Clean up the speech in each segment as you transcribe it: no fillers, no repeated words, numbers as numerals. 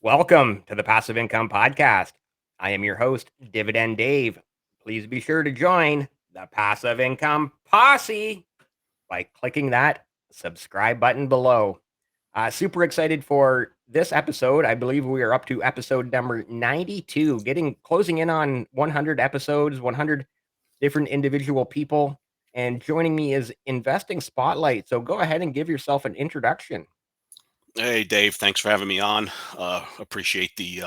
Welcome to the Passive Income Podcast. I am your host, Dividend Dave. Please be sure to join the Passive Income Posse by clicking that subscribe button below. Super excited for this episode. I believe we are up to episode number 92, getting closing in on 100 episodes, 100 different individual people. And joining me is Investing Spotlight. So go ahead and give yourself an introduction. Hey, Dave. Thanks for having me on. Appreciate the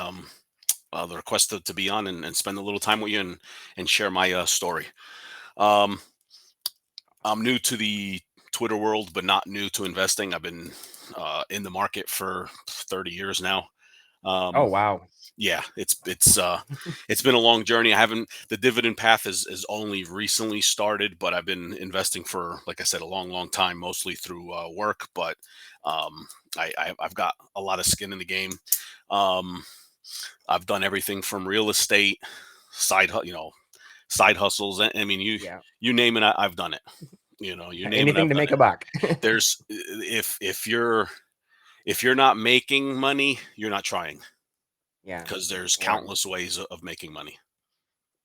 request to be on and spend a little time with you and share my story. Um, I'm new to the Twitter world, but not new to investing. I've been in the market for 30 years now. Oh, Um, wow. yeah, it's been a long journey. I haven't The dividend path is only recently started, but I've been investing for, like I said, a long time, mostly through work. But um, I've got a lot of skin in the game. Um, I've done everything from real estate, side hustles. I mean, Yeah. you name it, I've done it. You name it, Anything I've to done make it. a buck. There's if you're not making money, you're not trying, Yeah. because there's Yeah. countless ways of making money.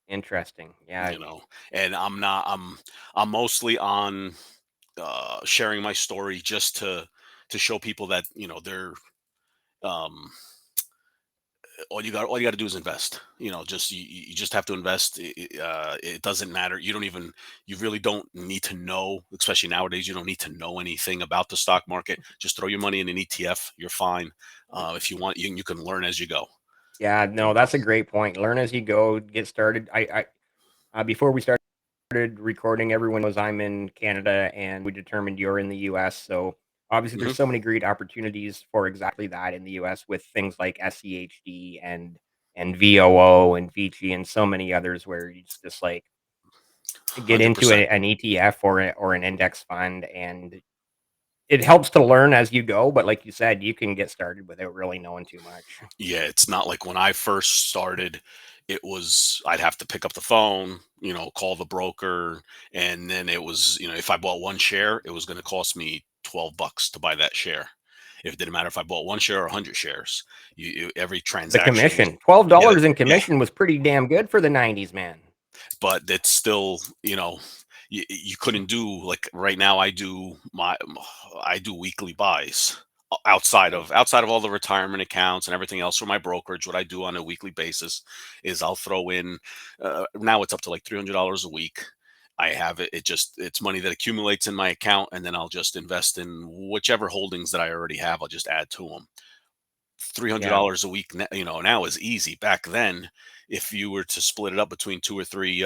Interesting. Yeah. you know and I'm mostly on sharing my story, just to show people that they're um all you got to do is invest. Just you just have to invest. It doesn't matter. You really don't need to know, especially nowadays. You don't need to know anything about the stock market. Just throw your money in an ETF. You're fine. If you want, you can learn as you go. Yeah. you No, know that's a great point. Learn as you go. Get started. Before we started recording, everyone knows I'm in Canada, and we determined you're in the U.S. So obviously, there's Mhm. so many great opportunities for exactly that in the U.S. with things like SEHD and VOO and Vici and so many others where you just like get into 100%. an ETF or an index fund, and it helps to learn as you go. But like you said, you can get started without really knowing too much. Yeah, it's not like when I first started, I'd have to pick up the phone, call the broker, and then it was, if I bought one share, it was going to cost me $12 to buy that share. If it didn't matter if I bought one share or 100 shares, every The transaction was, commission, twelve yeah, dollars in yeah. commission was pretty damn good for the '90s, man. But it's still, you couldn't do, like, right now. I do weekly buys, Right. outside of all the retirement accounts and everything else for my brokerage. What I do on a weekly basis is I'll throw in, now it's up to like $300 a week. I have it's money that accumulates in my account, and then I'll just invest in whichever holdings that I already have. I'll just add to them. three hundred Yeah. dollars a week, now is easy. Back then, if you were to split it up between two or three,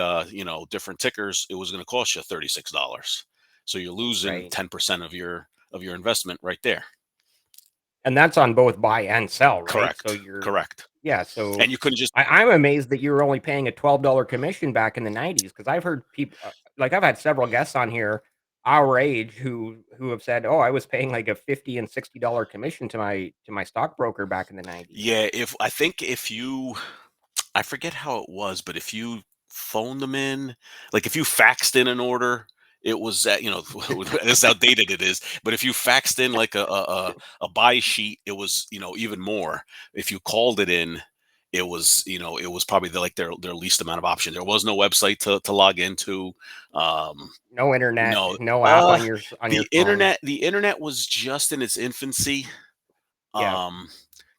different tickers, it was going to cost you $36. So you're losing Right. 10% of your investment right there. And that's on both buy and sell, right? So Correct. you're Correct. yeah, so And you couldn't just I'm amazed that you were only paying a $12 commission back in the '90s because I've heard people like I've had several guests on here our age who have said, "Oh, I was paying like a 50 and $60 commission to my stockbroker back in the '90s." Yeah, if I think if you I forget how it was, but if you phoned them in, like if you faxed in an order, it was at, this is how outdated it is. But if you faxed in like a buy sheet, it was, even more. If you called it in, it was probably their least amount of option. There was no website to log into. Um, No internet, no, no app on your the phone. internet was just in its infancy. Yeah. um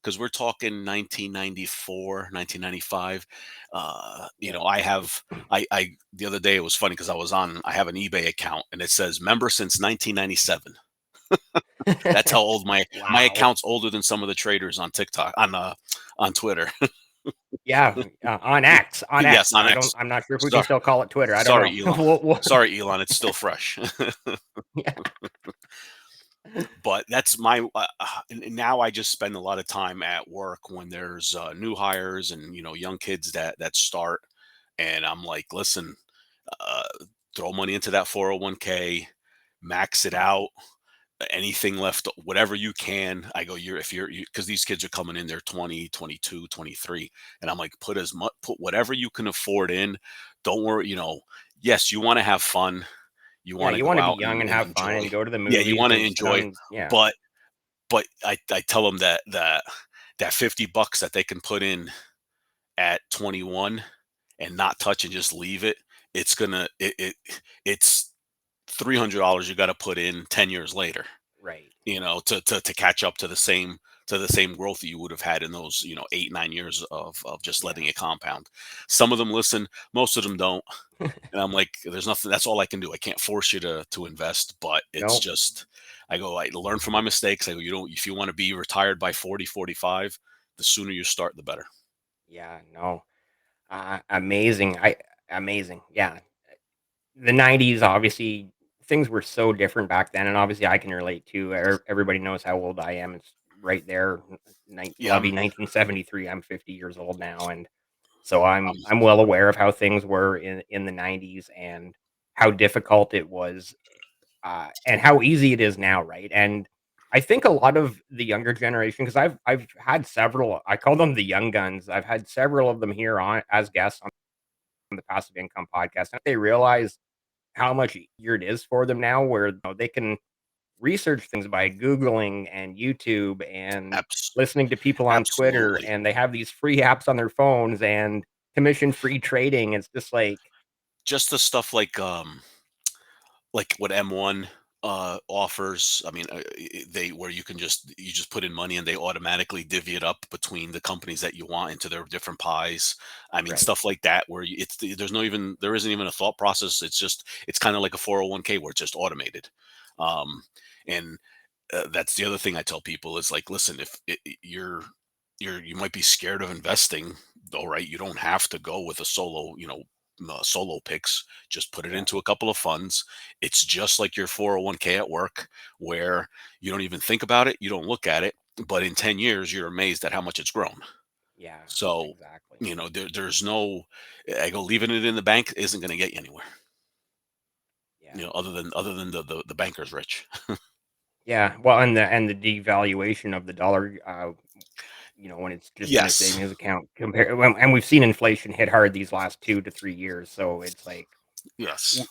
because we're talking 1994, 1995. Yeah. I the other day, it was funny because I have an eBay account, and it says member since 1997. That's how old my Wow. account's older than some of the traders on TikTok, on Twitter. Yeah, on X, on Yes, X. on X. I'm not sure if we can Sorry, still call it Twitter. I don't know. sorry, Elon. We'll Sorry, Elon. It's still fresh. yeah. But that's my and now I just spend a lot of time at work when there's new hires and young kids that start, and I'm like, listen, uh, throw money into that 401k, max it out. Anything left, whatever you can. I go, if you're, because these kids are coming in, they're 20, 22, 23. And I'm like, put whatever you can afford in. Don't worry. Yes, you want to have fun. You Yeah, want to you go wanna be out young and and have fun enjoy. and go to the Yeah, you movies want to and sit enjoy, on yeah. but I tell them that that $50 that they can put in at 21 and not touch and just leave it, it's gonna it's $300 you got to put in 10 years later, Right. to catch up to the same growth that you would have had in those, 8, 9 years of just Yeah. letting it compound. Some of them listen, most of them don't. And I'm like, there's nothing, that's all I can do. I can't force you to invest, but it's No. just, I learn from my mistakes. I go, if you want to be retired by 40, 45, the sooner you start, the better. Yeah. No. Amazing. Amazing. Yeah. The 90s, obviously, things were so different back then, and obviously I can relate to everybody knows how old I am. It's right there. Yeah. Levy 1973. I'm 50 years old now, and so I'm I'm I'm well aware of how things were in the 90s and how difficult it was, and how easy it is now, right? And I think a lot of the younger generation, because I've had several, I call them the young guns. I've had several of them here on as guests on the Passive Income podcast, and they realize how much easier it is for them now, where they can research things by Googling and YouTube and abs- listening to people on Twitter, absolutely and they have these free apps on their phones and commission-free trading. It's just like, just the stuff like what M1 offers. I mean, they where you just put in money and they automatically divvy it up between the companies that you want into their different pies. I mean, right, stuff like that where there isn't even a thought process. It's kind of like a 401k where it's just automated. Um, and That's the other thing I tell people is like, listen, if you might be scared of investing, all right, you don't have to go with a solo picks. Just put it yeah, into a couple of funds. It's just like your 401k at work, where you don't even think about it, you don't look at it, but in 10 years, you're amazed at how much it's grown. yeah, So, exactly, there's no, I go, leaving it in the bank isn't going to get you anywhere. yeah, Other than the banker's rich. yeah. Well, and the devaluation of the dollar, when it's just in a Yes. savings account and we've seen inflation hit hard these last 2 to 3 years, so it's like, Yes.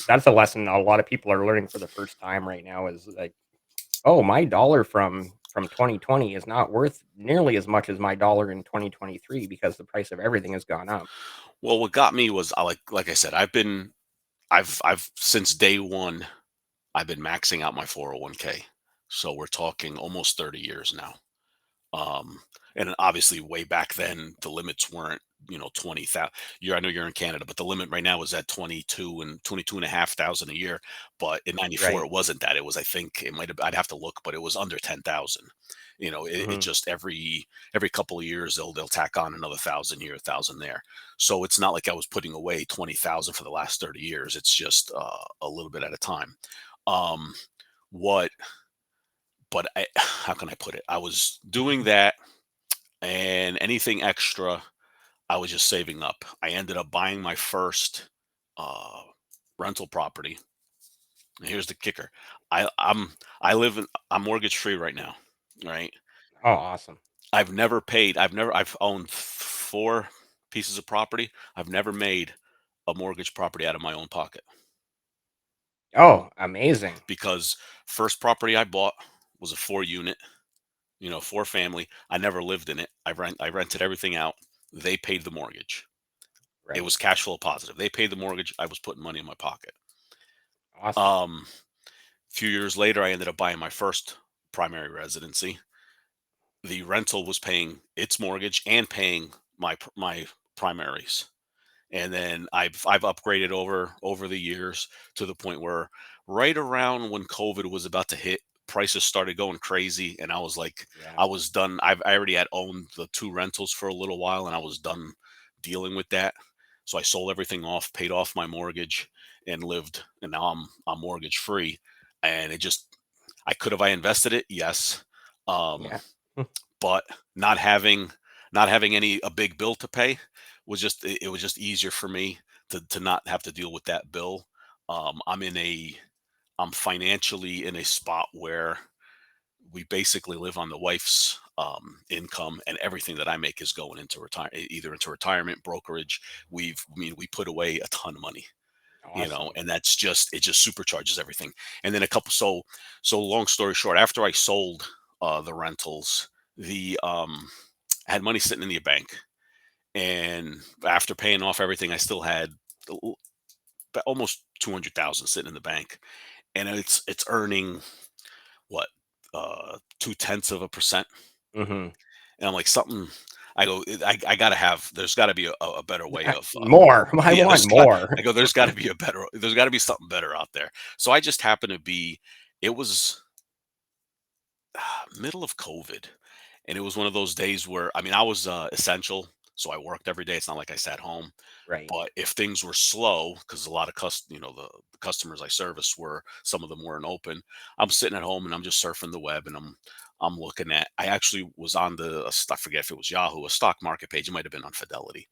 that's a lesson a lot of people are learning for the first time right now is like, oh, my dollar from 2020 is not worth nearly as much as my dollar in 2023 because the price of everything has gone up. Well, what got me was like I said, I've since day one, I've been maxing out my 401k. So we're talking almost 30 years now. Um, and obviously way back then the limits weren't, 20,000. I know you're in Canada, but the limit right now is at 22 and a half thousand a year. But in 94 Right. it wasn't that. It was, I think it might have, I'd have to look, but it was under 10,000. It Mhm. just every couple of years they'll tack on another thousand here, a thousand there. So it's not like I was putting away 20,000 for the last 30 years. It's just a little bit at a time. Um, what but how can I put it? I was doing that, and anything extra, I was just saving up. I ended up buying my first uh, rental property. And here's the kicker: I I'm I live in I'm mortgage free right now, right? Oh, awesome. I've owned four pieces of property. I've never made a mortgage property out of my own pocket, Oh, amazing. because first property I bought was a 4 unit, four family. I never lived in it. I rented everything out. They paid the mortgage. It Right. was cash flow positive. They paid the mortgage. I was putting money in my pocket. Awesome. A few years later, I ended up buying my first primary residency. The rental was paying its mortgage and paying my primaries. And then I've upgraded over the years to the point where right around when COVID was about to hit, prices started going crazy, and I was like, Yeah. I was done. I already had owned the two rentals for a little while, and I was done dealing with that. So I sold everything off, paid off my mortgage, and lived. And now I'm mortgage free. And I could have I invested it, yes. Um, Yeah. but not having not having any a big bill to pay it was just easier for me to not have to deal with that bill. Um, I'm in a I'm financially in a spot where we basically live on the wife's income, and everything that I make is going into either into retirement, brokerage. We put away a ton of money, Awesome. and it just supercharges everything. And then a couple so long story short, after I sold the rentals, the I had money sitting in the bank, and after paying off everything, I still had almost 200,000 sitting in the bank, and it's earning what 0.2%. Mhm. And I'm like, something. I go, I gotta have. There's got to be a better way of. More. I Yeah, want more. I go. There's got to be a better. There's got to be something better out there. So I just happened to be. It was middle of COVID, and it was one of those days where I mean I was essential, so I worked every day. It's not like I sat home. Right. But if things were slow, because a lot of the customers I service were some of them weren't open, I'm sitting at home and I'm just surfing the web and I'm looking at. I actually was on I forget if it was Yahoo, a stock market page. It might have been on Fidelity,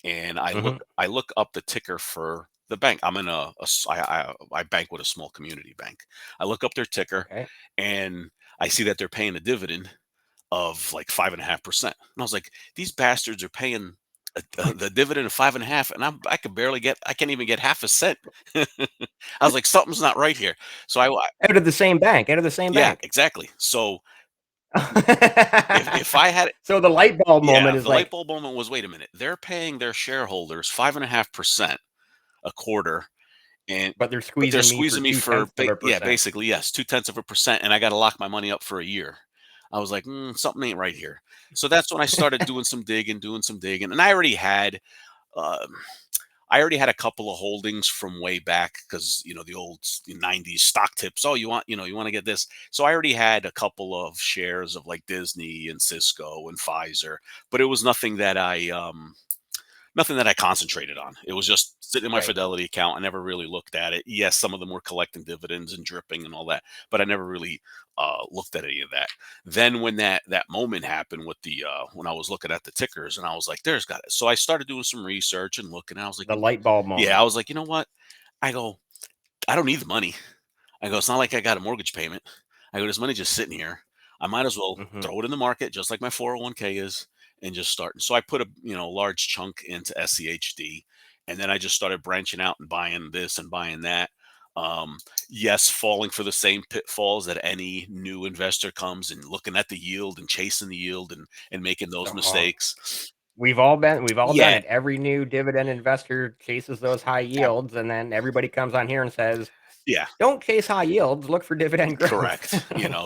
and Mhm. I look up the ticker for the bank. I'm in I bank with a small community bank. I look up their ticker, Okay. and I see that they're paying a dividend of like 5.5%. And I was like, these bastards are paying the dividend of 5.5, and I could barely get, I can't even get half a cent. I was like, something's not right here. So Out of the same bank, out of the same yeah, bank. exactly. So if I had, So the light bulb yeah, moment is the light like, bulb moment was, wait a minute, they're paying their shareholders 5.5% a quarter, and but they're but they're squeezing me for squeezing me for 2/10 of a yeah, percent. basically yes, 0.2%, and I got to lock my money up for a year. I was like, something ain't right here. So that's when I started doing some digging, and um, I already had a couple of holdings from way back because the old '90s stock tips. Oh, you want to get this. So I already had a couple of shares of like Disney and Cisco and Pfizer, but it was nothing that I concentrated on. It was just sitting in my Right. Fidelity account. I never really looked at it. Yes, some of them were collecting dividends and dripping and all that, but I never really looked at any of that. Then when that moment happened with the when I was looking at the tickers and I was like, "There's got it." So I started doing some research and looking. And I was like, The light bulb "Yeah," I moment. was like, "You know what?" I go, "I don't need the money." I go, "It's not like I got a mortgage payment." I go, "This money just sitting here. I might as well Mhm. throw it in the market just like my 401k is and just start." And so I put a large chunk into SCHD, and then I just started branching out and buying this and buying that. Um, yes, falling for the same pitfalls that any new investor comes and looking at the yield and chasing the yield and making those Oh, mistakes. we've all done Yeah, it. Every new dividend investor chases those high ab- yields, and then everybody comes on here and says, yeah. "Don't chase high yields, look for dividend growth." Correct.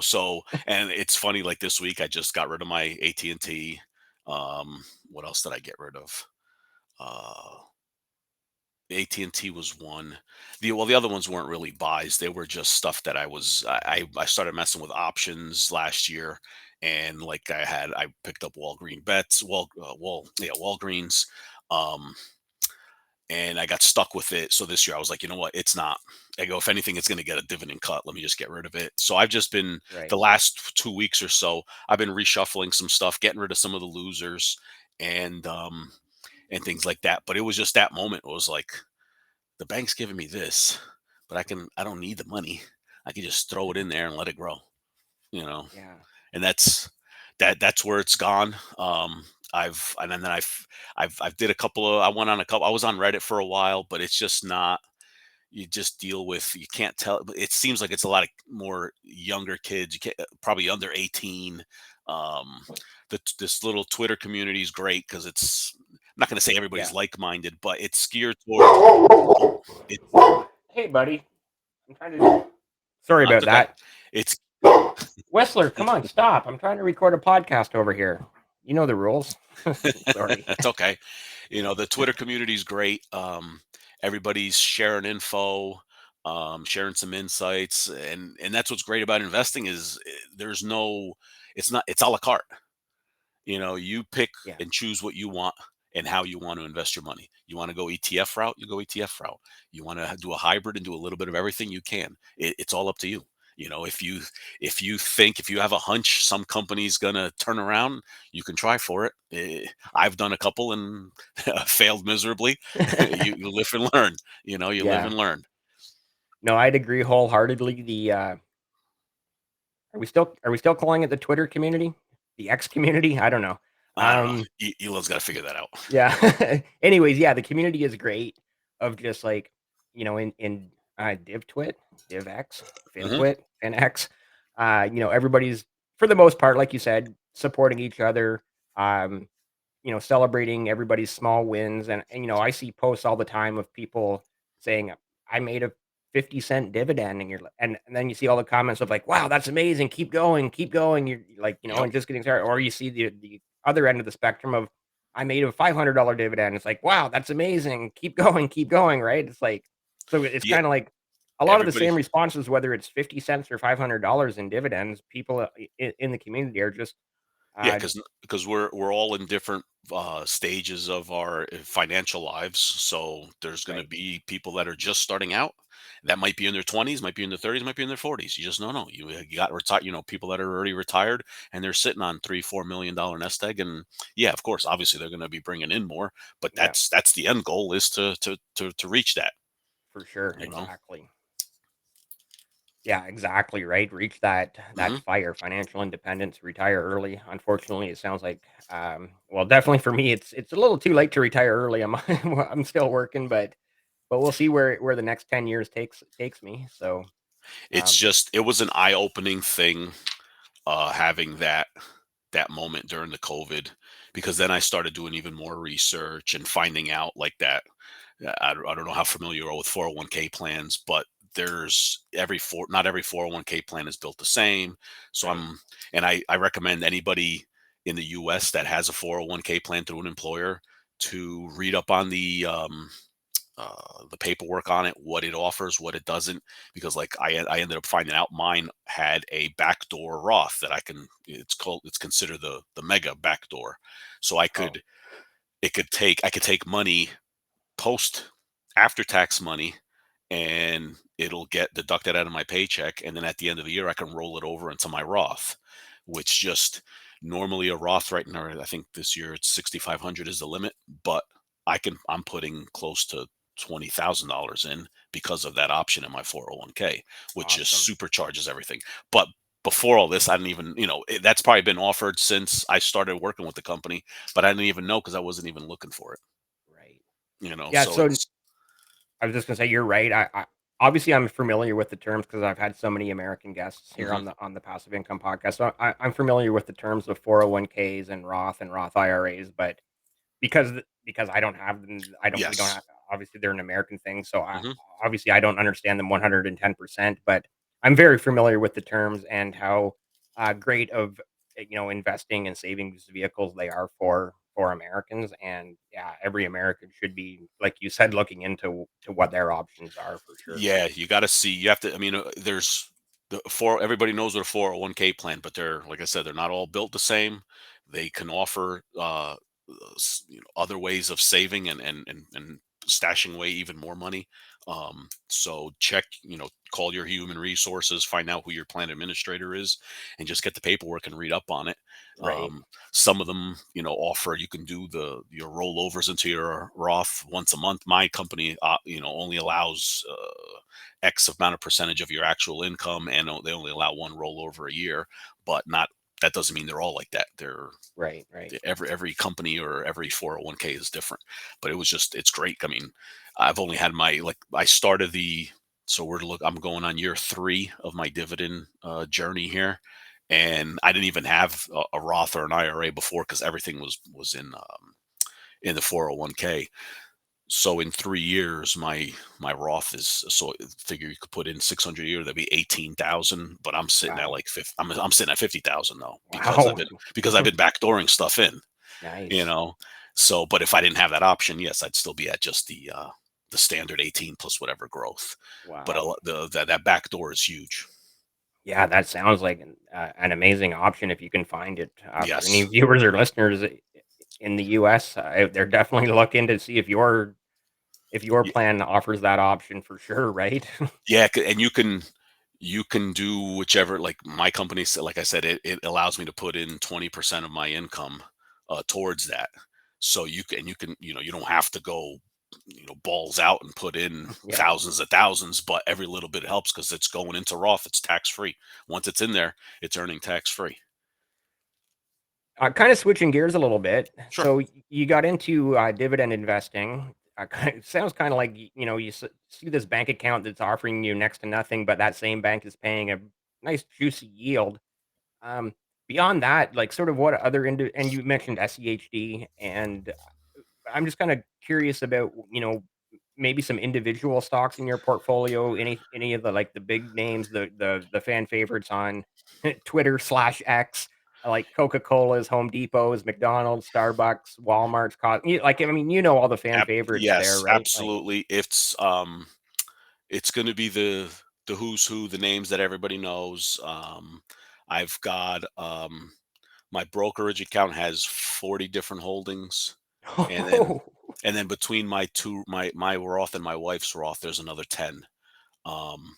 So and it's funny, like this week I just got rid of my AT&T. What else did I get rid of? Uh AT&T was one. The other ones weren't really buys. They were just stuff that I started messing with options last year, and like I picked up Walgreens. Um and I got stuck with it. So this year I was like, you know what? It's not. I go, if anything, it's going to get a dividend cut. Let me just get rid of it. So I've just been Right. the last 2 weeks or so, I've been reshuffling some stuff, getting rid of some of the losers and and things like that. But it was just that moment. It was like the bank's giving me this, but I don't need the money. I can just throw it in there and let it grow, you know. Yeah. And that's where it's gone. I've and then I've did a couple of I went on a couple I was on Reddit for a while, but it's just not. You just deal with, you can't tell, but it seems like it's a lot of more younger kids. You can't probably under 18. Um, this little Twitter community is great because I'm not going to say everybody's Yeah. like-minded, but it's geared towards. Oh, it, Hey, buddy. I'm trying to. Sorry it's about okay. that. It's Whistler, come on, stop. I'm trying to record a podcast over here. You know the rules. Sorry. it's okay. The Twitter community is great. Everybody's sharing info, sharing some insights, and that's what's great about investing is there's no, it's a la carte. You pick Yeah. and choose what you want and how you want to invest your money. You want to go ETF route, you go ETF route. You want to do a hybrid and do a little bit of everything, you can. It's all up to you. If you have a hunch some company's gonna turn around, you can try for it. I've done a couple and failed miserably. You live and learn. You live Yeah. and learn. No, I'd agree wholeheartedly. Are we still calling it the Twitter community? The X community? I don't know. I don't know. Um, Elon's got to figure that out. yeah. Anyways, yeah, the community is great of just like, in DivTwit, DivX, Hmm. FinTwit, FinX. Everybody's for the most part, like you said, supporting each other, um, celebrating everybody's small wins. And I see posts all the time of people saying, I made a 50-cent dividend, and and then you see all the comments of like, wow, that's amazing. Keep going. You're like, Yep. and just getting started. Or you see the other end of the spectrum of, I made a $500 dividend. It's like, wow, that's amazing. Keep going. Right. It's like, so it's Yeah. kind of like a lot of the Everybody. same responses, whether it's 50 cents or $500 in dividends. People in the community are just, Yeah, uh, because we're all in different stages of our financial lives. So there's going to right. be people that are just starting out. That might be in their 20s, might be in their 30s, might be in their 40s. You just don't know. You got retired. People that are already retired and they're sitting on $3 4 million nest egg. And yeah, of course, obviously they're going to be bringing in more. But Yeah, that's the end goal is to reach that. for sure. You know. Exactly. Yeah, exactly, right? Reach that Hmm. fire, financial independence, retire early. Unfortunately, it sounds like, well, definitely for me, it's a little too late to retire early. I'm still working, but we'll see where the next 10 years takes me. So, It's um, just it was an eye opening thing having that moment during the COVID, because then I started doing even more research and finding out like that. I don't know how familiar you are with 401k plans, but there's not every 401k plan is built the same. So right. I recommend anybody in the US that has a 401k plan through an employer to read up on the paperwork on it, what it offers, what it doesn't, because like I ended up finding out mine had a backdoor Roth that I can. It's considered the mega backdoor, so Oh, I could take money post after tax money, and it'll get deducted out of my paycheck, and then at the end of the year I can roll it over into my Roth, which just normally a Roth right now, I think this year it's 6,500 is the limit, but I'm putting close to $20,000 in because of that option in my 401k, which just awesome. supercharges everything. But before all this, I didn't even, that's probably been offered since I started working with the company, but I didn't even know because I wasn't even looking for it. Right. Yeah. So So it's I was just gonna say you're right. I obviously I'm familiar with the terms because I've had so many American guests here mhm. on the Passive Income podcast. So I'm familiar with the terms of 401ks and Roth IRAs, but because I don't have them, we don't Yes. have, obviously they're an American thing, so Mhm. obviously I don't understand them 110%, but I'm very familiar with the terms and how great of investing and savings vehicles they are for Americans. And yeah, every American should be, like you said, looking into to what their options are for sure. Yeah, you got to see. You have to. I mean, there's everybody knows what a 401k plan, but they're like I said, they're not all built the same. They can offer other ways of saving and stashing away even more money. So check, call your human resources, find out who your plan administrator is, and just get the paperwork and read up on it. Right, Some of them, offer you can do your rollovers into your Roth once a month. My company, only allows X amount of percentage of your actual income, and they only allow one rollover a year. But not that doesn't mean they're all like that. right. Every company or every 401k is different. But it's great. I mean, I've only had I started so I'm going on year 3 of my dividend journey here, and I didn't even have a Roth or an IRA before because everything was in the 401k. So in 3 years, my Roth is, so figure you could put in 600 a year, that'd be 18,000. But I'm sitting at Wow, like I'm sitting at 50,000 though wow. because I've been backdooring stuff in, you Nice. know. So, but if I didn't have that option, yes, I'd still be at just the standard 18 plus whatever growth. But Wow. that back door is huge. Yeah, that sounds like an amazing option if you can find it. For any Yes. viewers or listeners in the US, they're definitely looking to see if your plan offers that option for sure, right? Yeah, and you can do whichever. Like my company said, like I said, it allows me to put in 20% of my income towards that. So you don't have to go balls out and put in Yeah. thousands of thousands, but every little bit helps because it's going into Roth. It's tax free. Once it's in there, it's earning tax free. Kind of switching gears a little bit. Sure. So you got into dividend investing. It sounds kind of like you see this bank account that's offering you next to nothing, but that same bank is paying a nice juicy yield. Um, beyond that, like, sort of what other and you mentioned SEHD, and I'm just kinda curious about, maybe some individual stocks in your portfolio, any of the, like, the big names, the fan favorites on Twitter/X, like Coca-Cola's, Home Depot's, McDonald's, Starbucks, Walmart's, like, I mean, all the fan favorites there, Yes, right? Like, absolutely. It's going to be the who's who, the names that everybody knows. I've got my brokerage account has 40 different holdings, and then oh, between my Roth and my wife's Roth, there's another 10. Um,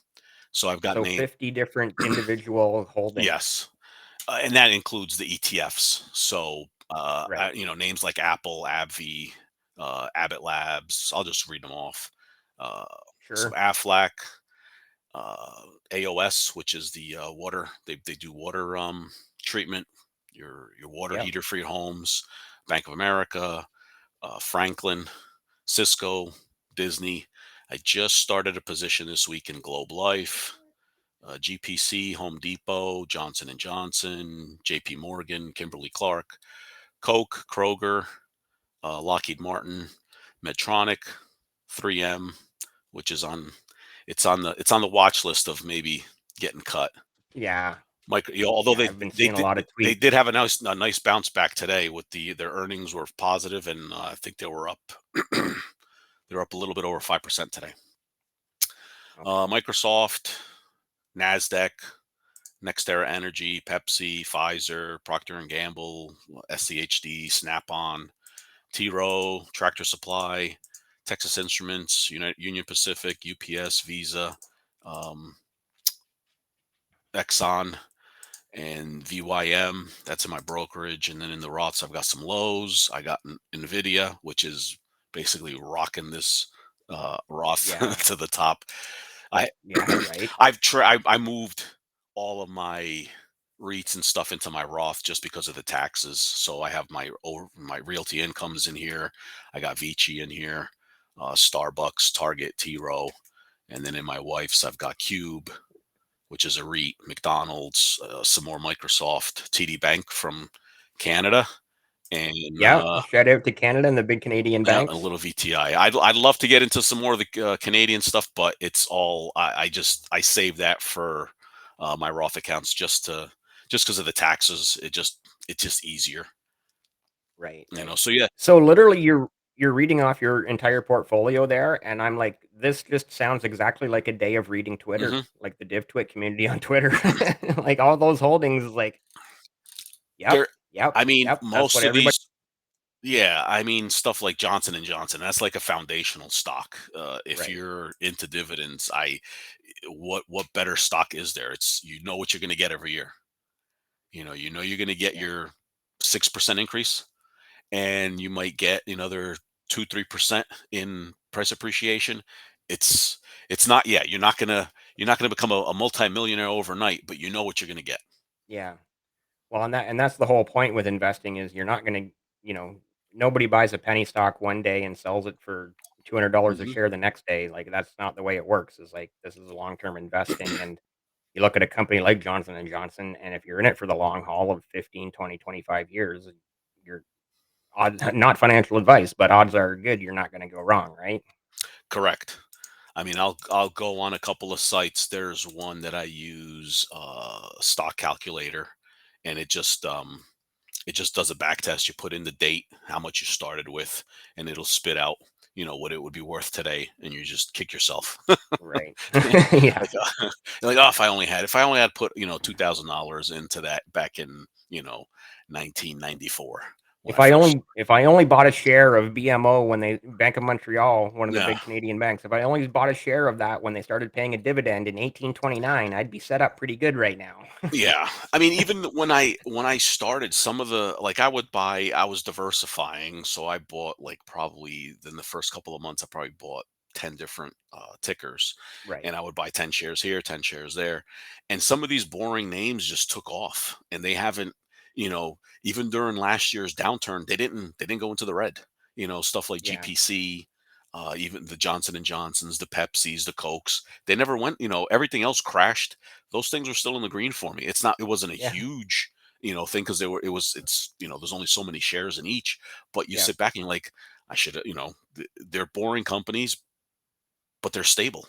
so I've got so name 50 different individual holdings. yes, and that includes the ETFs. So Right. names like Apple, AbbVie, Abbott Labs. I'll just read them off. Uh, so Sure. Aflac, uh, AOS, which is the water. They do water treatment, your water Yep. heater for your homes. Bank of America, Franklin, Cisco, Disney. I just started a position this week in Globe Life, GPC, Home Depot, Johnson and Johnson, JP Morgan, Kimberly Clark, Coke, Kroger, Lockheed Martin, Medtronic, 3M, which is on it's on the watch list of maybe getting cut. Yeah. Although Yeah, they I've been they seeing a did lot of they tweets. did have a nice bounce back today with their earnings were positive, and I think they were up they're up a little bit over 5% today. Okay. Microsoft, Nasdaq, NextEra Energy, Pepsi, Pfizer, Procter and Gamble, SCHD, Snap-on, T Rowe, Tractor Supply, Texas Instruments, Union Pacific, UPS, Visa, um, Exxon, and VYM. That's in my brokerage. And then in the Roths, I've got some Lowe's. I got Nvidia, which is basically rocking this Roth Yeah. to the top. I Yeah, right. I moved all of my REITs and stuff into my Roth just because of the taxes. So I have my realty incomes in here. I got Vici in here, Starbucks, Target, T Row, and then in my wife's I've got Cube, which is a REIT, McDonald's, some more Microsoft, TD Bank from Canada, and Yeah, shout out to Canada and the big Canadian yeah, a banks. little VTI. I'd love to get into some more of the Canadian stuff, but it's all I save that for my Roth accounts just because of the taxes. It's just easier, Right, right. So yeah. So literally you're reading off your entire portfolio there, and I'm like, this just sounds exactly like a day of reading Twitter, hmm like the Div Twit community on Twitter. Like all those holdings, like, yep, There, yep, I mean, yep. That's what most of everybody. these. Yeah, I mean stuff like Johnson and Johnson. That's like a foundational stock. If Right. you're into dividends, what better stock is there? It's what you're going to get every year. You're going to get Yeah. your 6% increase, and you might get another 2-3% in price appreciation. It's it's not yeah. You're not gonna become a multimillionaire overnight, but you know what you're going to get. Yeah. Well, and that's the whole point with investing is you're not gonna, you know, nobody buys a penny stock one day and sells it for $200 a hmm share the next day. Like that's not the way it works. It's like this is long-term investing, and you look at a company like Johnson and Johnson, and if you're in it for the long haul of 15, 20, 25 years, you're odds not financial advice, but odds are good you're not going to go wrong, right? Correct. I mean, I'll go on a couple of sites. There's one that I use, stock calculator, and it just does a back test. You put in the date, how much you started with, and it'll spit out, what it would be worth today, and you just kick yourself. Right. like, Yeah. you're like, oh, if I only had put, $2,000 into that back in, 1994 when I first. If I only bought a share of BMO when they Bank of Montreal, one of the Yeah. big Canadian banks, if I only bought a share of that when they started paying a dividend in 1829, I'd be set up pretty good right now. Yeah. I mean, even when I started, some of the like I was diversifying, so I bought like probably in the first couple of months I probably bought 10 different tickers, Right. and I would buy 10 shares here, 10 shares there. And some of these boring names just took off, and they haven't, even during last year's downturn, they didn't go into the red. Stuff like Yeah. GPC, even the Johnson and Johnsons, the Pepsis, the Cokes, they never went, everything else crashed. Those things are still in the green for me. It wasn't a Yeah. huge, thing because it's there's only so many shares in each. But you Yeah. sit back and you're like, I should, they're boring companies, but they're stable.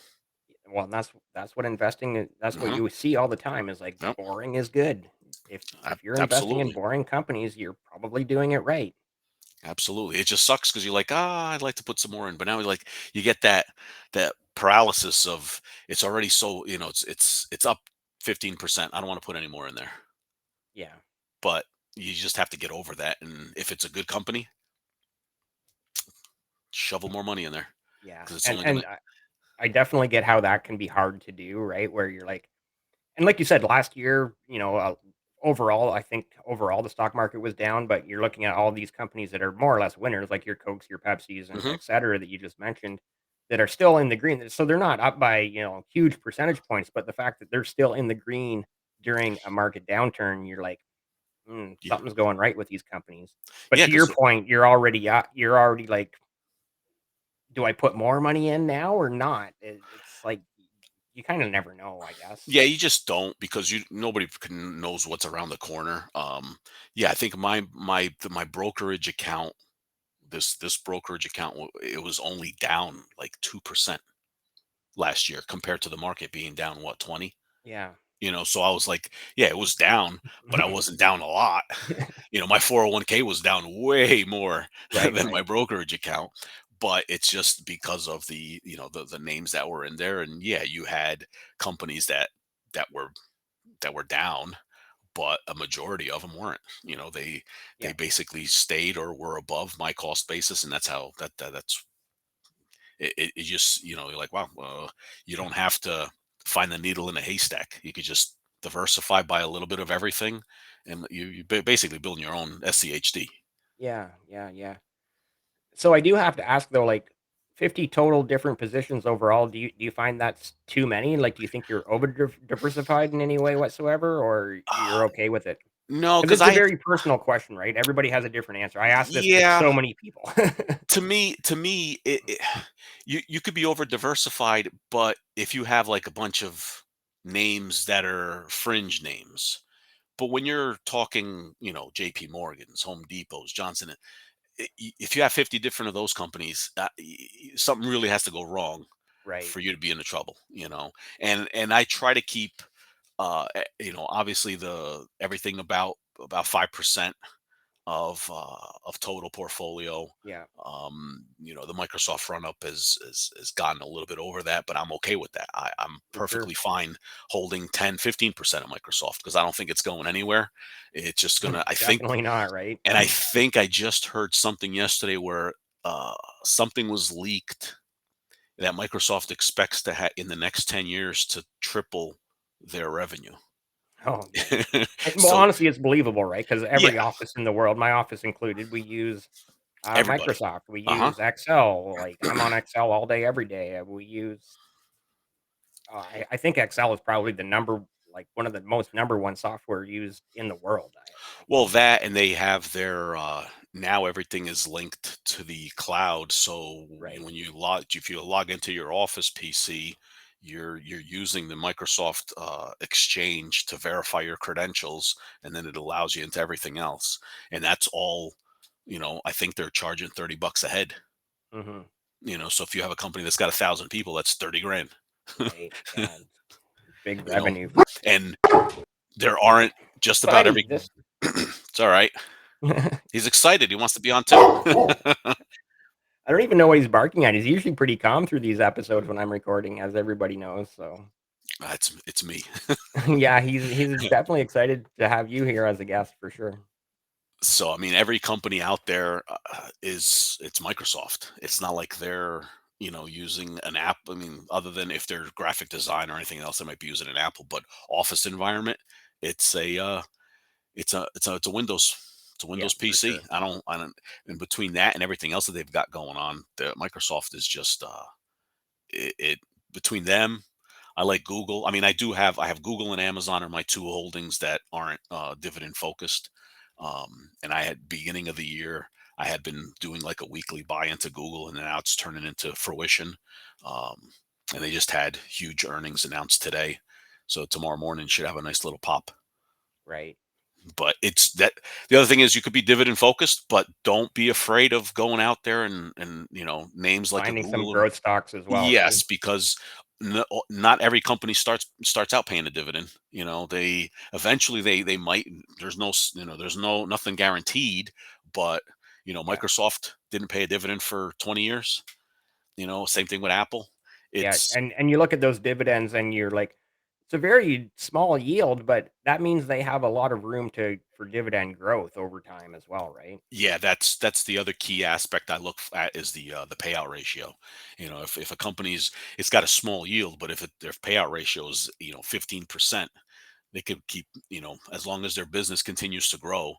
Well, and that's what investing is, that's what Hmm. you see all the time is like Yep. boring is good. If you're investing in Absolutely. boring companies, you're probably doing it right. Absolutely. It just sucks because you're like, I'd like to put some more in, but now you're like, you get that paralysis of it's already so it's up 15%. I don't want to put any more in there, Yeah. but you just have to get over that. And if it's a good company, shovel more money in there Yeah. because it's And only gonna. and I definitely get how that can be hard to do, right? Where you're like, and like you said, last year, overall, I think overall the stock market was down, but you're looking at all these companies that are more or less winners, like your Cokes, your Pepsis, and Hmm. et cetera, that you just mentioned, that are still in the green. So they're not up by, huge percentage points, but the fact that they're still in the green during a market downturn, you're like, Yeah, something's going right with these companies. But yeah, to your because point, you're already like, do I put more money in now or not? It's like you kind of never know, I guess. yeah, you just don't because nobody knows what's around the corner. Yeah, I think my brokerage account, this brokerage account, it was only down like 2% last year compared to the market being down what 20. Yeah. So I was like, yeah, it was down, but I wasn't down a lot. My 401k was down way more Right, than my right. brokerage account, but it's just because of the names that were in there. And yeah, you had companies that were that were down, but a majority of them weren't. They Yeah. basically stayed or were above my cost basis, and that's how that's it just you're like, wow, you don't have to find the needle in a haystack. You could just diversify by a little bit of everything, and basically building your own SCHD. Yeah, yeah, yeah. So I do have to ask though, like 50 total different positions overall, do you find that's too many? Like, do you think you're over diversified in any way whatsoever, or Uh, you're okay with it? no, Because because it's a very personal question, right? Everybody has a different answer. I ask this to yeah, so many people. to me, you could be over diversified, but if you have like a bunch of names that are fringe names, but when you're talking, JP Morgan's, Home Depot's, Johnson, if you have 50 different of those companies, something really has to go wrong Right. for you to be into trouble, and I try to keep obviously the everything about 5% of total portfolio. Yeah, The Microsoft run up has gotten a little bit over that, but I'm okay with that. I'm for sure. perfectly fine holding 10, 15% of Microsoft because I don't think it's going anywhere. It's just gonna, I think, Definitely not, right? and I think I just heard something yesterday where uh, something was leaked that Microsoft expects to have in the next 10 years to triple their revenue. Oh, yeah. And well, So honestly, it's believable, right? Because every yeah, office in the world, my office included, we use everybody. Microsoft. We Uh-huh. use Excel. Like I'm on Excel all day, every day. We use. I think Excel is probably like one of the most number one software used in the world. I Well, think. that and they have their now everything is linked to the cloud. So Right. when if you log into your Office PC, you're using the Microsoft Exchange to verify your credentials, and then it allows you into everything else. And that's all. I think they're charging $30 a head. Hmm. So if you have a company that's got 1,000 people, that's 30 grand. Right. Yeah. It's big you know, revenue. and there aren't just about Buddy, every. this. It's all right. I He's excited. He wants to be on too. don't even know what he's barking at. He's usually pretty calm through these episodes when I'm recording, as everybody knows. So It's me. yeah, he's definitely excited to have you here as a guest for sure. So I mean, every company out there it's Microsoft. It's not like they're using an app. I mean, other than if they're graphic design or anything else, they might be using an Apple. But office environment, it's a it's a Windows. It's a Yeah, Windows for PC. sure. I don't. In between that and everything else that they've got going on, the Microsoft is just it between them. I like Google. I mean, I have Google and Amazon are my two holdings that aren't dividend focused. And I had beginning of the year, I had been doing like a weekly buy into Google, and now it's turning into fruition. Um, and they just had huge earnings announced today, so tomorrow morning should have a nice little pop. Right. But it's that the other thing is you could be dividend focused, but don't be afraid of going out there and names like a Finding some Google and growth stocks as well, right? yes, because not every company starts out paying a dividend. They eventually they might. There's no there's nothing guaranteed, but Yeah. Microsoft didn't pay a dividend for 20 years. Same thing with Apple. Yeah, It's and you look at those dividends and you're like, it's a very small yield, but that means they have a lot of room to for dividend growth over time as well, right? Yeah, that's the other key aspect I look at is the payout ratio. If a company's it's got a small yield, but if their payout ratio is 15%, they could keep as long as their business continues to grow,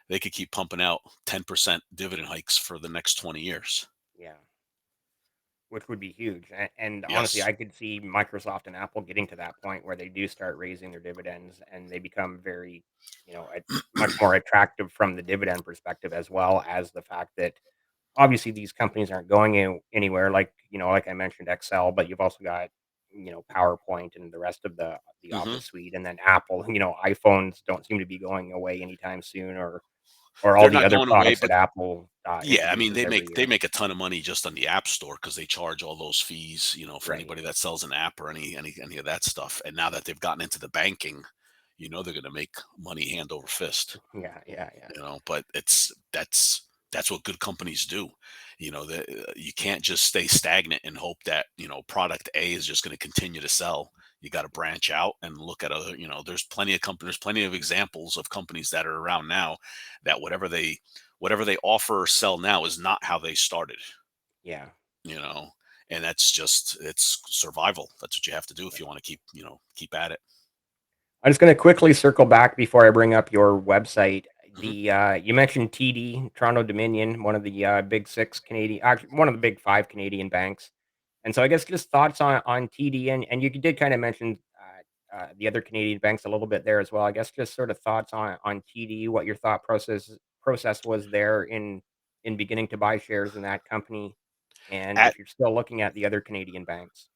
they could keep pumping out 10% dividend hikes for the next 20 years. Yeah, which would be huge. And honestly, Yes. I could see Microsoft and Apple getting to that point where they do start raising their dividends and they become very, much more attractive from the dividend perspective, as well as the fact that obviously these companies aren't going anywhere. Like like I mentioned, Excel, but you've also got PowerPoint and the rest of the hmm Office suite, and then Apple. iPhones don't seem to be going away anytime soon, or all They're the not other going away, products that but Apple yeah, I mean introduces they every make they year. make a ton of money just on the App Store because they charge all those fees, for Right. anybody that sells an app or any of that stuff. And now that they've gotten into the banking, they're going to make money hand over fist. Yeah. Yeah. Yeah. But that's what good companies do. That you can't just stay stagnant and hope that product A is just going to continue to sell. You got to branch out and look at other. There's plenty of companies, plenty of examples of companies that are around now that whatever they offer or sell now is not how they started. Yeah. You know, and that's just it's survival. That's what you have to do if Yeah. you want to keep at it. I'm just going to quickly circle back before I bring up your website. hmm The You mentioned TD, Toronto Dominion, one of the big six Canadian, actually one of the big five Canadian banks. And so I guess just thoughts on TD, and you did kind of mention the other Canadian banks a little bit there as well. I guess just sort of thoughts on TD, what your thought process was there in beginning to buy shares in that company, and At if you're still looking at the other Canadian banks.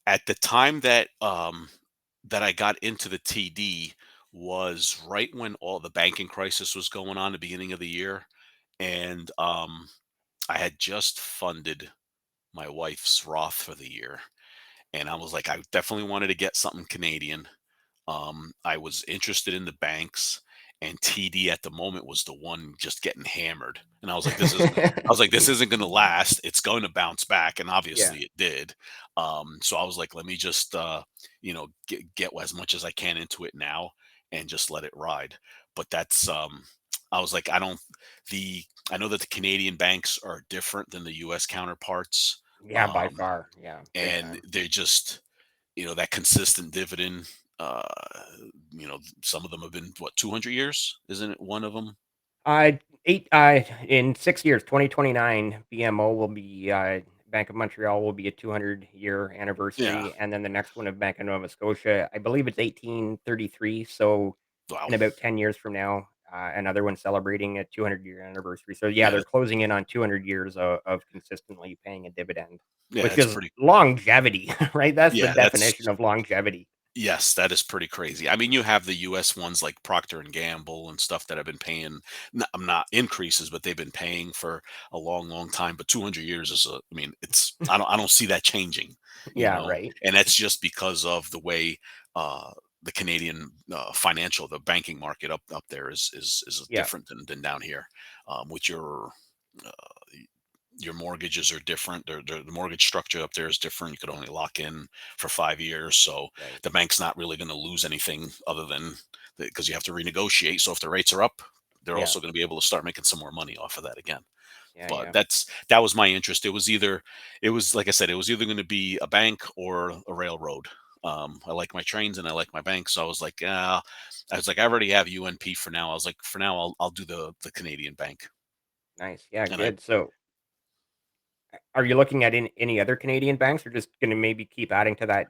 at the time that I got into the TD was right when all the banking crisis was going on, the beginning of the year, and I had just funded my wife's Roth for the year, and I was like, I definitely wanted to get something Canadian. I was interested in the banks, and TD at the moment was the one just getting hammered. And this isn't going to last. It's going to bounce back, and Yeah, obviously it did. So I was like, let me just get as much as I can into it now and just let it ride. But I was like, I know that the Canadian banks are different than the U.S. counterparts, yeah, by um, far, yeah, big and time. they're just that consistent dividend. Uh, some of them have been what 200 years, isn't it? One of them. Uh, in 6 years, 2029, BMO will be, Bank of Montreal will be a 200-year Yeah. anniversary, and then the next one of Bank of Nova Scotia, I believe it's 1833, so Wow. in about 10 years from now, another one celebrating a 200-year anniversary. So, yeah, Yeah. they're closing in on 200 years of consistently paying a dividend, Yeah. which It's is pretty. longevity, right? That's the Yeah. definition of longevity. Yes, that is pretty crazy. I mean, you have the U.S. ones like Procter and Gamble and stuff that have been paying, not increases, but they've been paying for a long, long time. But 200 years I mean, I don't see that changing, Yeah, right. and that's just because of the way uh, the Canadian the banking market up there is Yeah, different than down here, with uh, your mortgages are different. The mortgage structure up there is different. You could only lock in for 5 years, so right. the bank's not really going to lose anything other than because you have to renegotiate. So if the rates are up, they're Yeah, also going to be able to start making some more money off of that again. yeah, But yeah. that was my interest. It was like I said, it was either going to be a bank or a railroad. I like my trains and I like my bank, so I was like, I already have UNP for now. I was like, for now, I'll do the Canadian bank, Nice. Yeah, and I good. So are you looking at any other Canadian banks, or just gonna maybe keep adding to that,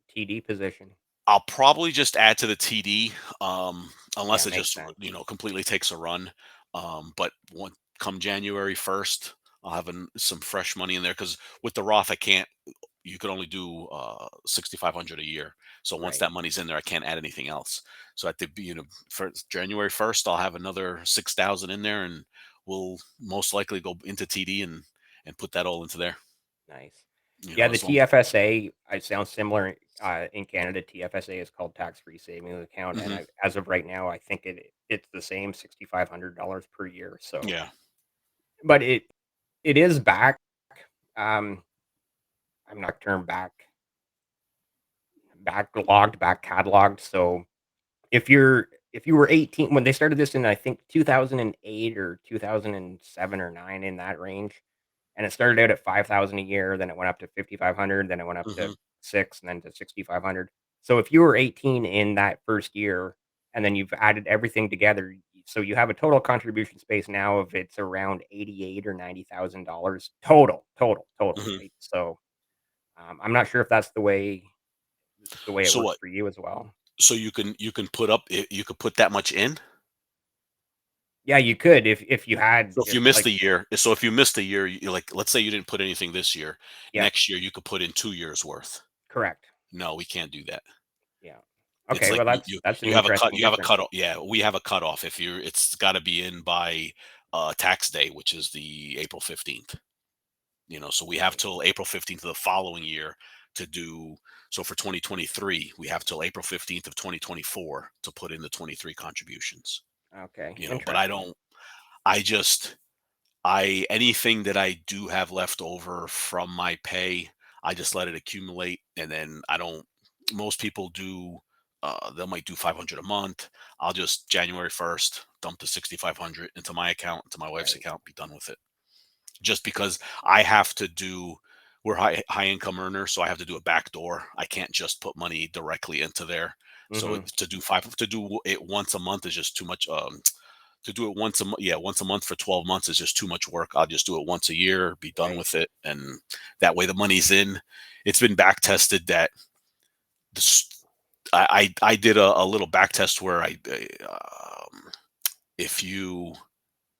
TD position? I'll probably just add to the TD, Yeah, unless it makes just sense. completely takes a run. But come January 1st, I'll have some fresh money in there because with the Roth, I can't. you could only do 6,500 a year. So once Right. that money's in there, I can't add anything else. So at the for January 1st, I'll have another 6,000 in there, and we'll most likely go into TD and put that all into there. Nice. Yeah, the As long. TFSA, it sounds similar, in Canada. TFSA is called tax-free savings account, and Hmm. as of right now, I think it's the same $6,500 per year. So, Yeah. but it is back. Um, I'm not term back cataloged. So if you were 18 when they started this in, I think 2008 or 2007 or 9, in that range. And it started out at 5,000 a year, then it went up to 5,500, then it went up to Hmm. 6, and then to 6,500. So if you were 18 in that first year, and then you've added everything together, so you have a total contribution space now of it's around 88 or $90,000 total, Hmm. right? So, I'm not sure if that's the way it So works what? for you as well. So you can put up you could put that much in. Yeah, you could if you had So if if you missed like a year, so if you missed a year, like let's say you didn't put anything this year, yeah, next year you could put in 2 years worth. correct. No, we can't do that. Yeah. It's Okay, like well, that's an you have a interesting you have a difference. cutoff. Yeah, we have a cutoff. If you're, it's got to be in by tax day, which is the April 15th. So we have Right. till April 15th of the following year to do. So for 2023, we have till April 15th of 2024 to put in the 23 contributions. Okay, But I interesting. don't. I just anything that I do have left over from my pay, I just let it accumulate, and then I don't. Most people do. They might do 500 a month. I'll just January 1st dump the 6,500 into my account, into my wife's Right. account, be done with it. Just because I have to do, we're high income earners, so I have to do a back door. I can't just put money directly into there. So Mhm. to do it once a month is just too much. To do it once a month, yeah, once a month for 12 months is just too much work. I'll just do it once a year, be done Right. with it, and that way the money's in. It's been back tested that this. I did a little back test where if you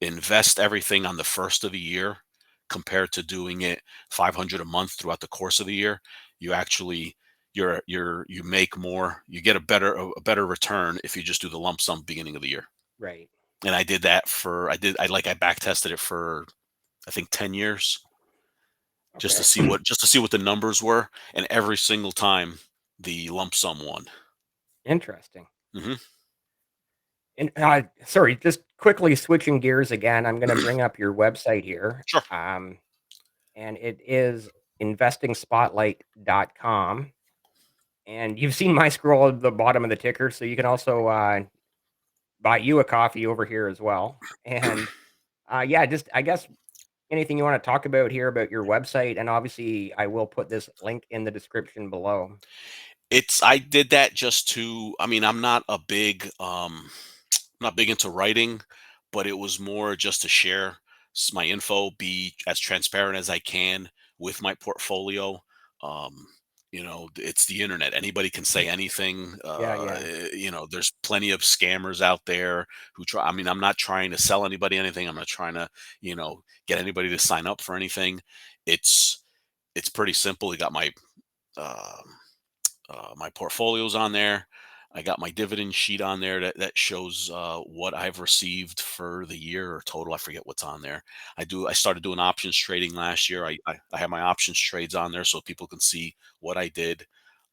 invest everything on the first of the year compared to doing it 500 a month throughout the course of the year, you actually you make more, you get a better return if you just do the lump sum beginning of the year. Right. And I did that for I back tested it for I think 10 years just to Okay. see what the numbers were, and every single time the lump sum won. Interesting. Hmm. And, sorry, just quickly switching gears again, I'm gonna bring up your website here, Sure. and it is investingspotlight.com, and you've seen my scroll at the bottom of the ticker, so you can also, buy you a coffee over here as well, and, yeah, just I guess anything you wanna talk about here about your website, and obviously, I will put this link in the description below. I did that just to, I mean, I'm not big into writing, but it was more just to share my info, be as transparent as I can with my portfolio. Um, it's the internet. Anybody can say anything. Yeah, yeah, There's plenty of scammers out there who try. I mean, I'm not trying to sell anybody anything. I'm not trying to, get anybody to sign up for anything. It's it's pretty simple. You got um, my portfolios on there. I got my dividend sheet on there that shows what I've received for the year or total. I forget what's on there. I started doing options trading last year. I have my options trades on there so people can see what I did.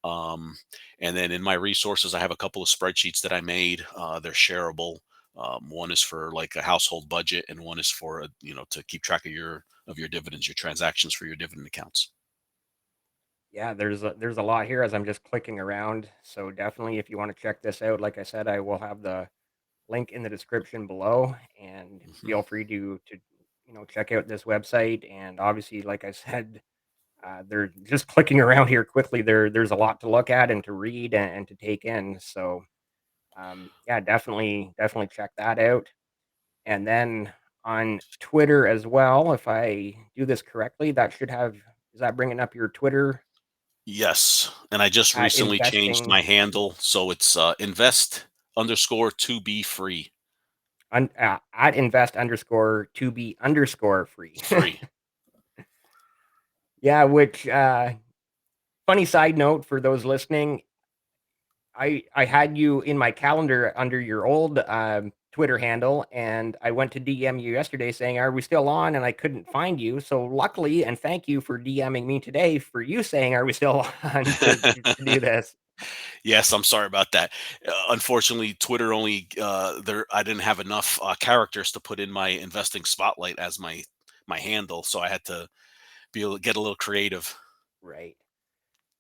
Um, and then in my resources, I have a couple of spreadsheets that I made. They're shareable. One is for like a household budget, and one is for to keep track of your dividends, your transactions for your dividend accounts. yeah, there's a lot here as I'm just clicking around, so definitely if you wanna check this out, like I said, I will have the link in the description below, and Mhm. feel free to check out this website, and obviously, like I said, they're just clicking around here quickly, there's a lot to look at and to read and to take in, so, yeah, definitely check that out, and then on Twitter as well, if I do this correctly, that should have is that bringing up your Twitter Yes, and I just at recently changed investing my handle, so it's invest underscore to be free. at invest underscore to be underscore free? Free. Yeah, which, Funny side note for those listening, I had you in my calendar under your old, Twitter handle, and I went to DM you yesterday saying, "Are we still on?" And I couldn't find you. So luckily, and thank you for DMing me today for you saying, "Are we still on?" to do this. Yes, I'm sorry about that. Unfortunately, Twitter only there I didn't have enough characters to put in my investing spotlight as my handle, so I had to be able to get a little creative. Right.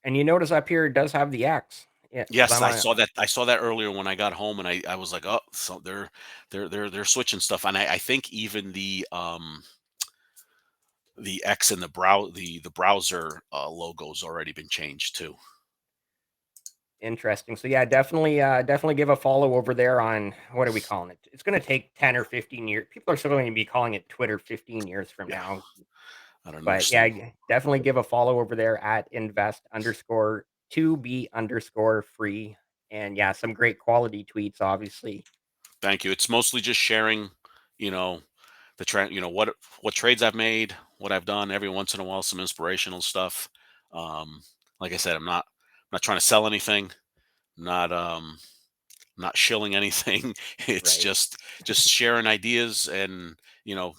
And you notice up here it does have the X. Yeah, because Yes, I'm on. I saw that earlier when I got home, and I was like, oh, so they're switching stuff, and I think even the X and the browser logo's already been changed too. Interesting. So yeah, definitely give a follow over there on what are we calling it? It's going to take 10 or 15 years. People are still going to be calling it Twitter 15 years from Yeah, now. I don't But yeah, understand. definitely give a follow over there at invest underscore to be underscore free. And yeah, some great quality tweets, obviously. Thank you. It's mostly just sharing, you know, the trend, what trades I've made, what I've done. Every once in a while, some inspirational stuff. Um, like I said, I'm not trying to sell anything. Not not shilling anything. It's Right. just sharing ideas and you know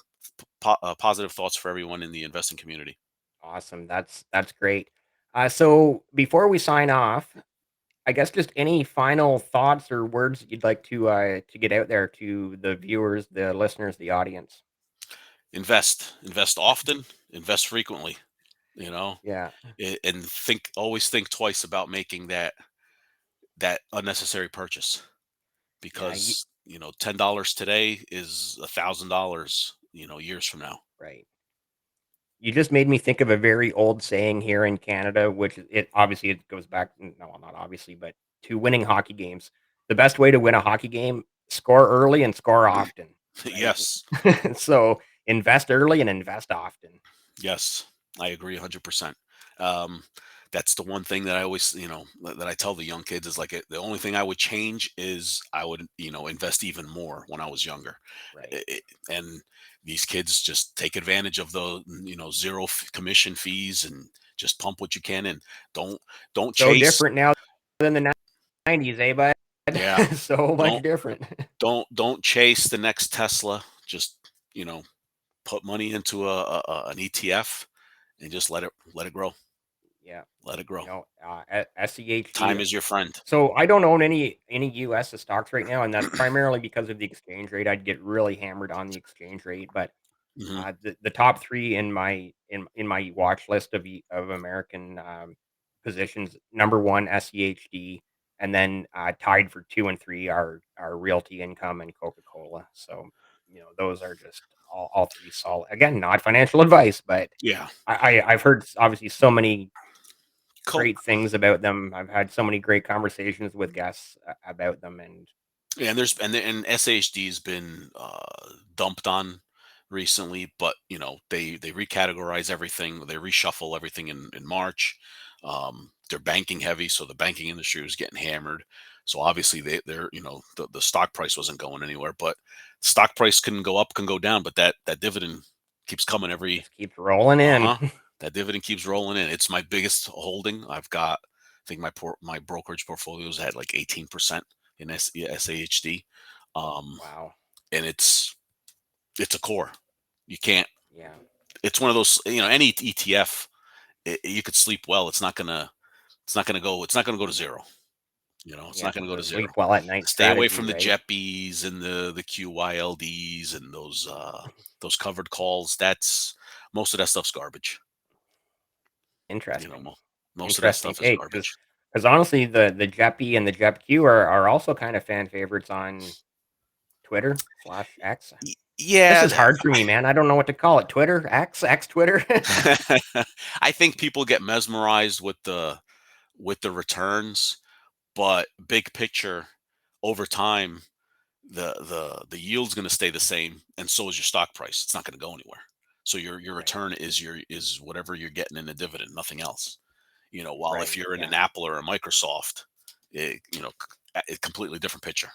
positive thoughts for everyone in the investing community. Awesome. That's great. So before we sign off, I guess just any final thoughts or words that you'd like to get out there to the viewers, the listeners, the audience. Invest often, invest frequently. You know, Yeah. and always think twice about making that unnecessary purchase Yeah, because $10 today is $1,000 years from now. right. You just made me think of a very old saying here in Canada, which it obviously it goes back, no, well, not obviously, but to winning hockey games. The best way to win a hockey game, score early and score often, right? Yes. So invest early and invest often. Yes, I agree 100%. Um, that's the one thing that I always, that I tell the young kids is like the only thing I would change is I would, invest even more when I was younger. Right. And these kids just take advantage of the, zero commission fees and just pump what you can in. Don't don't So chase. different now than the 90s, eh, bud? Yeah, So much don't different. don't chase the next Tesla. Just you know put money into an ETF and just let it grow. Yeah. Let it grow. SEHD. Time is your friend. So I don't own any US stocks right now, and that's primarily because of the exchange rate. I'd get really hammered on the exchange rate, but Mhm. the top 3 in my watch list of American, positions, number 1, SEHD, and then, tied for 2 and 3 are Realty Income and Coca-Cola. So, those are just all 3 solid. Again, not financial advice, but Yeah. I've heard obviously so many great Coke. things about them. I've had so many great conversations with guests about them, and Yeah, and SHD has been dumped on recently, but they recategorize everything, they reshuffle everything in March. They're banking heavy, so the banking industry was getting hammered. So obviously they're the stock price wasn't going anywhere, but stock price can go up, can go down, but that dividend keeps coming every. just keeps rolling in. Uh-huh. That dividend keeps rolling in. It's my biggest holding. I think my brokerage portfolios had like 18% in SAHD. Um, Wow. and it's a core. You can't Yeah. it's one of those, any ETF, you could sleep well. It's not gonna go to zero. It's Yeah. not gonna go to The zero. sleep well at night Stay away strategy, from the right? JEPIs and the QYLDs and those covered calls. That's Most of that stuff's garbage. You know, Interesting. mo- Most of that Interesting stuff is take, garbage. because honestly, the JEPI and the JEPQ are also kind of fan favorites on Twitter/X. This Yeah, is hard for me, man. I don't know what to call it. Twitter, X Twitter. I think people get mesmerized with the returns, but big picture, over time, the yield's going to stay the same, and so is your stock price. It's not going to go anywhere. So your Right. return is whatever you're getting in a dividend, nothing else. While if Right. you're in an Yeah. Apple or a Microsoft, a completely different picture.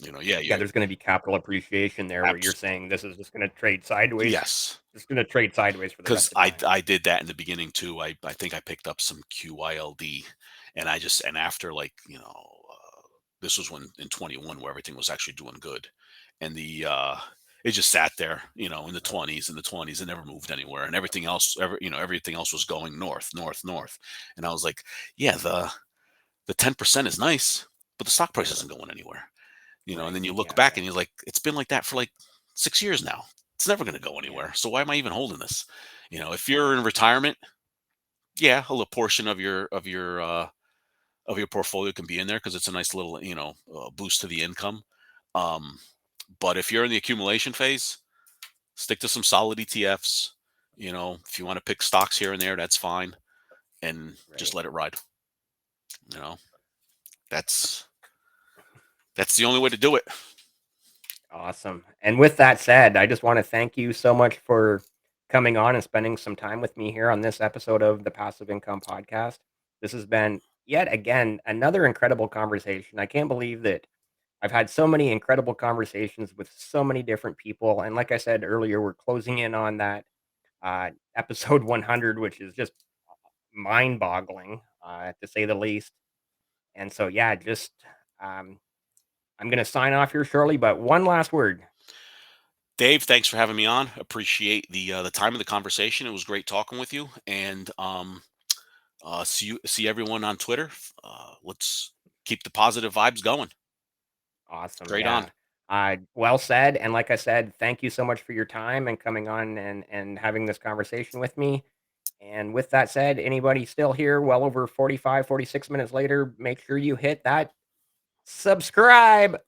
Yeah, Yeah, yeah, there's gonna be capital appreciation there where you're abs- saying this is just gonna trade sideways. yes. Just gonna trade sideways for the Because rest of time. I did that in the beginning too. I think I picked up some QYLD, and I just and after like this was when in 21 where everything was actually doing good, and it just sat there in the 20s and the 20s and never moved anywhere, and everything else was going north north north, and I was like, yeah, the 10% is nice, but the stock price isn't going anywhere. And Right. then you look Yeah, back yeah. and you're like, it's been like that for like 6 years now. It's never going to go Yeah. anywhere. So why am I even holding this? If you're in retirement, yeah, a little portion of your portfolio can be in there because it's a nice little boost to the income. Um, but if you're in the accumulation phase, stick to some solid ETFs. If you want to pick stocks here and there, that's fine, and just Right. let it ride. You know, that's that's the only way to do it. Awesome. And with that said, I just want to thank you so much for coming on and spending some time with me here on this episode of the Passive Income Podcast. This has been yet again another incredible conversation. I can't believe that I've had so many incredible conversations with so many different people. And like I said earlier, we're closing in on that episode 100, which is just mind boggling, to say the least. And so, yeah, just um, I'm going to sign off here shortly, but one last word. Dave, thanks for having me on. Appreciate the time of the conversation. It was great talking with you, and see everyone on Twitter. Let's keep the positive vibes going. Awesome. Great on. Yeah. Well said. And like I said, thank you so much for your time and coming on and having this conversation with me. And with that said, anybody still here well over 45, 46 minutes later, make sure you hit that subscribe